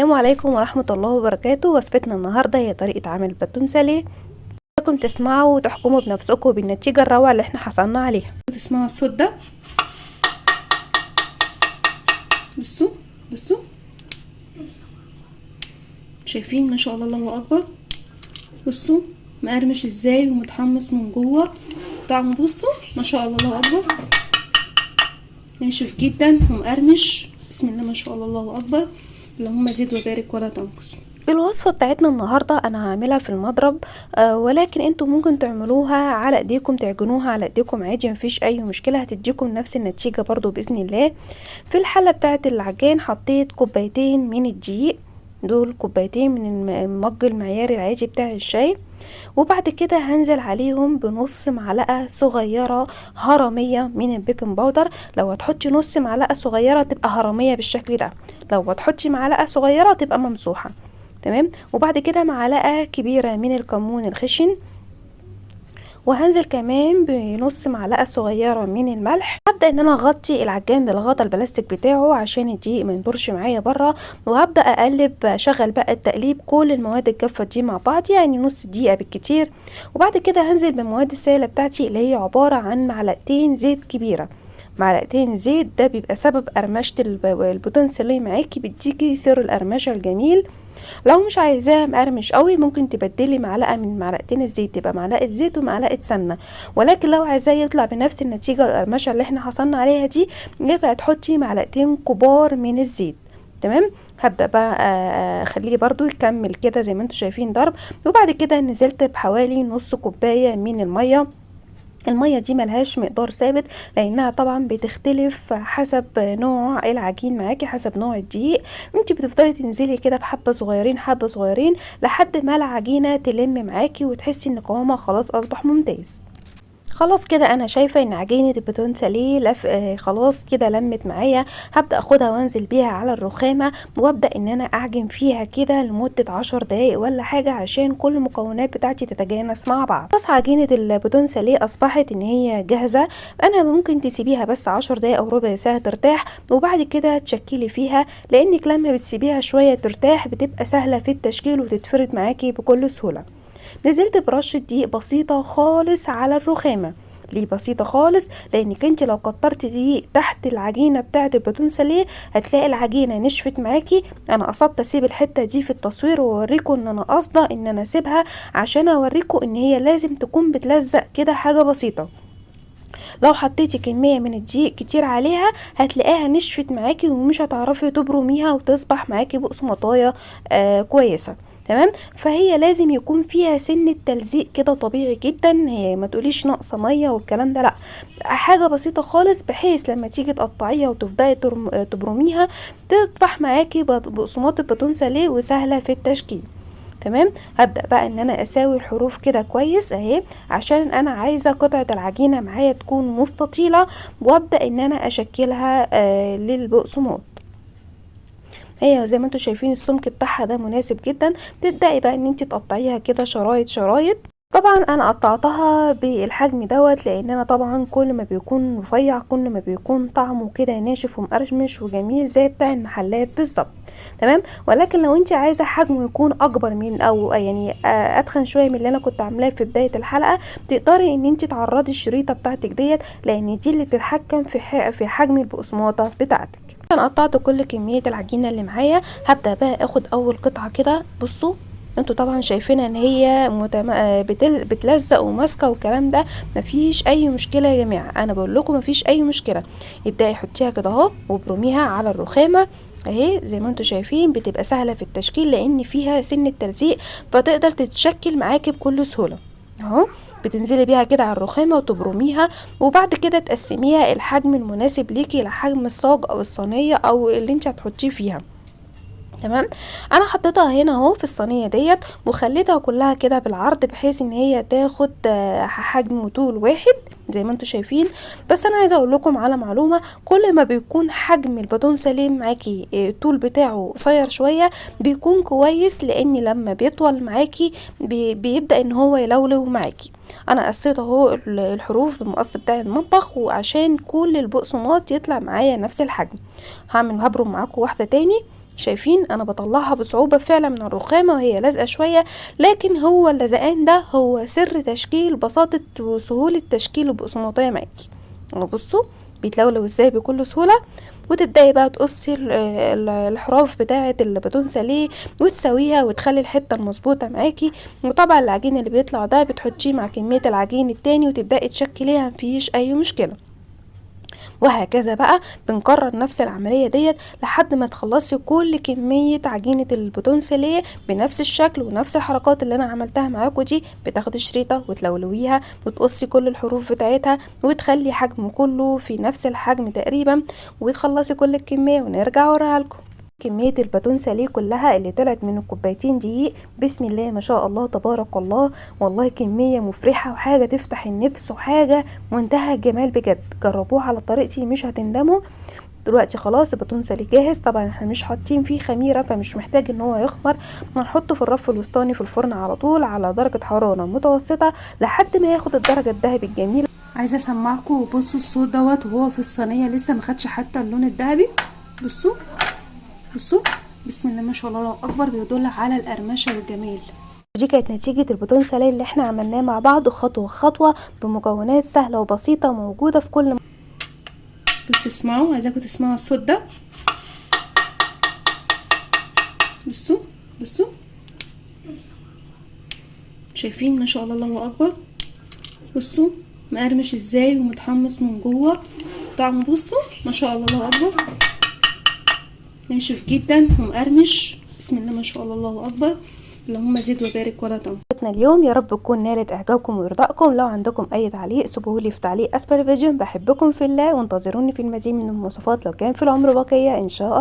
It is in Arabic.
السلام عليكم ورحمة الله وبركاته. وصفتنا النهاردة هي طريقة عمل الباتون ساليه. لكم تسمعوا وتحكموا بنفسكم بالنتيجة الروعة اللي احنا حصلنا عليها. تسمعوا الصوت ده؟ بصوا شايفين؟ ما شاء الله، الله اكبر. بصوا مقرمش ازاي ومتحمص من جوه. طعمه بصوا ما شاء الله، الله اكبر، ناشف جدا ومقرمش. بسم الله ما شاء الله، الله اكبر. اللهم زد وبارك ولا تنقص. الوصفة بتاعتنا النهاردة انا هعملها في المضرب، ولكن انتوا ممكن تعملوها على ايديكم، تعجنوها على ايديكم عادي، مفيش اي مشكلة، هتديكم نفس النتيجة برضو باذن الله. في الحلة بتاعت العجان حطيت كوبايتين من الدقيق، دول كوبايتين من المج المعياري العادي بتاع الشاي. وبعد كده هنزل عليهم بنص معلقه صغيره هرميه من البيكنج باودر. لو هتحطي نص معلقه صغيره تبقى هرميه بالشكل ده، لو هتحطي معلقه صغيره تبقى ممسوحه. تمام. وبعد كده معلقه كبيره من الكمون الخشن، وهنزل كمان بنص معلقه صغيره من الملح. هبدا ان انا اغطي العجان بالغطا البلاستيك بتاعه عشان الدقيق ما ينطرش معايا بره، وهبدا اقلب، اشغل بقى التقليب كل المواد الجافه دي مع بعض، يعني نص دقيقه بالكتير. وبعد كده هنزل بالمواد السائله بتاعتي اللي هي عباره عن معلقتين زيت كبيره. معلقتين زيت ده بيبقى سبب قرمشه الباتون ساليه معاكي، بيديكي سر القرمشه الجميل. لو مش عايزاها مقرمش قوي ممكن تبدلي معلقه من معلقتين الزيت، تبقى معلقه زيت ومعلقه سمنه. ولكن لو عايزاه يطلع بنفس النتيجه القرمشه اللي احنا حصلنا عليها دي، يبقى تحطي معلقتين كبار من الزيت. تمام. هبدا بقى اخليه برضو يكمل كده زي ما انتم شايفين ضرب. وبعد كده نزلت بحوالي نص كوبايه من الميه. المية دي ملهاش مقدار ثابت، لانها طبعا بتختلف حسب نوع العجين معاكي، حسب نوع الدقيق. انت بتفضلي تنزلي كده بحبة صغيرين حبة صغيرين لحد ما العجينة تلم معاكي وتحسي ان قوامها خلاص اصبح ممتاز. خلاص كده انا شايفه ان عجينه الباتون ساليه خلاص كده لمت معايا. هبدا اخدها وانزل بيها على الرخامه، وابدا ان انا اعجن فيها كده لمده 10 دقايق ولا حاجه عشان كل المكونات بتاعتي تتجانس مع بعض. خلاص عجينه الباتون ساليه اصبحت ان هي جاهزه. انا ممكن تسيبيها بس 10 دقايق او ربع ساعه ترتاح، وبعد كده تشكلي فيها، لانك لما بتسيبيها شويه ترتاح بتبقى سهله في التشكيل وتتفرد معاكي بكل سهوله. نزلت برشة دقيق بسيطة خالص على الرخامة. ليه بسيطة خالص؟ لانك انت لو كترت دقيق تحت العجينة بتاعت الباتون ساليه هتلاقي العجينة نشفت معاكي. انا قصدت اسيب الحتة دي في التصوير واوريكم ان انا قصده ان انا اسيبها عشان اوريكم ان هي لازم تكون بتلزق كده حاجة بسيطة. لو حطيتي كمية من الدقيق كتير عليها هتلاقيها نشفت معاكي ومش هتعرفي تبرميها وتصبح معاكي بقسماطايه كويسة. تمام. فهي لازم يكون فيها سن تلزيق كده طبيعي جدا، هي ما تقوليش ناقصه ميه والكلام ده، لا، حاجه بسيطه خالص بحيث لما تيجي تقطعيها وتبداي تبرميها تصبح معاكي بقسماط الباتون ساليه وسهله في التشكيل. تمام. هبدا بقى ان انا اساوي الحروف كده كويس اهي، عشان انا عايزه قطعه العجينه معايا تكون مستطيله، وابدا ان انا اشكلها للبقسماط. هي زي ما انتوا شايفين السمك بتاعها ده مناسب جدا. تبداي بقى ان انت تقطعيها كده شرايط شرايط. طبعا انا قطعتها بالحجم دوت، لان انا طبعا كل ما بيكون رفيع كل ما بيكون طعمه كده ناشف ومقرمش وجميل زي بتاع المحلات بالظبط. تمام. ولكن لو انت عايزه حجمه يكون اكبر من او يعني اتخن شويه من اللي انا كنت عاملاه في بدايه الحلقه، تقدري ان انت تعرضي الشريطه بتاعتك ديت، لان دي اللي بتتحكم في حجم البقسماطه بتاعتك. انا قطعت كل كميه العجينه اللي معايا. هبدا بقى اخد اول قطعه كده. بصوا انتوا طبعا شايفين ان هي بتلزق وماسكه والكلام ده، مفيش اي مشكله يا جماعه، انا بقول لكم مفيش اي مشكله. ابداي حطيها كده اهو وبرميها على الرخامه اهي زي ما انتوا شايفين، بتبقى سهله في التشكيل لان فيها سن التلزيق، فتقدر تتشكل معاكي بكل سهوله اهو. بتنزلي بيها كده على الرخامه وتبرميها، وبعد كده تقسميها الحجم المناسب ليكي لحجم الصاج او الصينيه او اللي انت هتحطيه فيها. تمام. انا حطيتها هنا اهو في الصينيه ديت، وخليتها كلها كده بالعرض بحيث ان هي تاخد حجم وطول واحد زي ما انتوا شايفين. بس انا عايزه اقول لكم على معلومه، كل ما بيكون حجم الباتون سليم معاكي الطول بتاعه قصير شويه بيكون كويس، لان لما بيطول معاكي بيبدا ان هو يلولو معاكي. انا قصيت اهو الحروف بالمقص بتاع المطبخ، وعشان كل البقسماط يطلع معايا نفس الحجم هبرم معاكم واحده تاني شايفين انا بطلعها بصعوبة فعلا من الرخامة وهي لازقة شوية، لكن هو اللزقان ده هو سر تشكيل بساطة وسهولة تشكيل البقسماطية معاكي. بصوا بيتلولو ازاي بكل سهولة. وتبداي بقى تقصي الحراف بتاعه الباتون ساليه وتسويها وتخلي الحته المظبوطه معاكي. وطبعا العجين اللي بيطلع ده بتحطيه مع كميه العجين التاني وتبداي تشكليها، مفيش اي مشكله. وهكذا بقى بنكرر نفس العمليه ديت لحد ما تخلصي كل كميه عجينه الباتون ساليه بنفس الشكل ونفس الحركات اللي انا عملتها معاكم دي. بتاخدي شريطه وتلولويها وتقصي كل الحروف بتاعتها وتخلي حجم كله في نفس الحجم تقريبا، وتخلصي كل الكميه ونرجع وراها لكم. كمية الباتون ساليه كلها اللي طلعت من الكوبايتين دقيق بسم الله ما شاء الله تبارك الله، والله كمية مفرحة وحاجة تفتح النفس وحاجة منتهى الجمال بجد. جربوها على طريقتي مش هتندموا. دلوقتي خلاص الباتون ساليه جاهز. طبعا احنا مش حاطين فيه خميرة فمش محتاج ان هو يخمر، هنحطه في الرف الوسطاني في الفرن على طول على درجة حرارة متوسطة لحد ما ياخد الدرجة الذهبي الجميلة. عايزة اسمعكم وبصوا الصوت دوت وهو في الصينية لسه ما خدش حتى اللون الذهبي. بصوا بصوا بسم الله ما شاء الله الله اكبر، بيدل على القرمشه والجمال. ودي كانت نتيجه الباتون ساليه اللي احنا عملناه مع بعض خطوه خطوه بمكونات سهله وبسيطه موجوده في كل بس اسمعوا، عايزاكم تسمعوا الصوت ده. بصوا بصوا شايفين ما شاء الله الله اكبر. بصوا مقرمش ازاي ومتحمص من جوه طعم. بصوا ما شاء الله الله اكبر، ناشف جدا ومقرمش بسم الله ما شاء الله الله اكبر. اللهم زد وبارك ولا تنقص. اليوم يا رب تكون نالت اعجابكم وارضائكم. لو عندكم اي تعليق سيبوهولي في تعليق اسفل الفيديو. بحبكم في الله وانتظروني في المزيد من الوصفات لو كان في العمر بقيه ان شاء الله.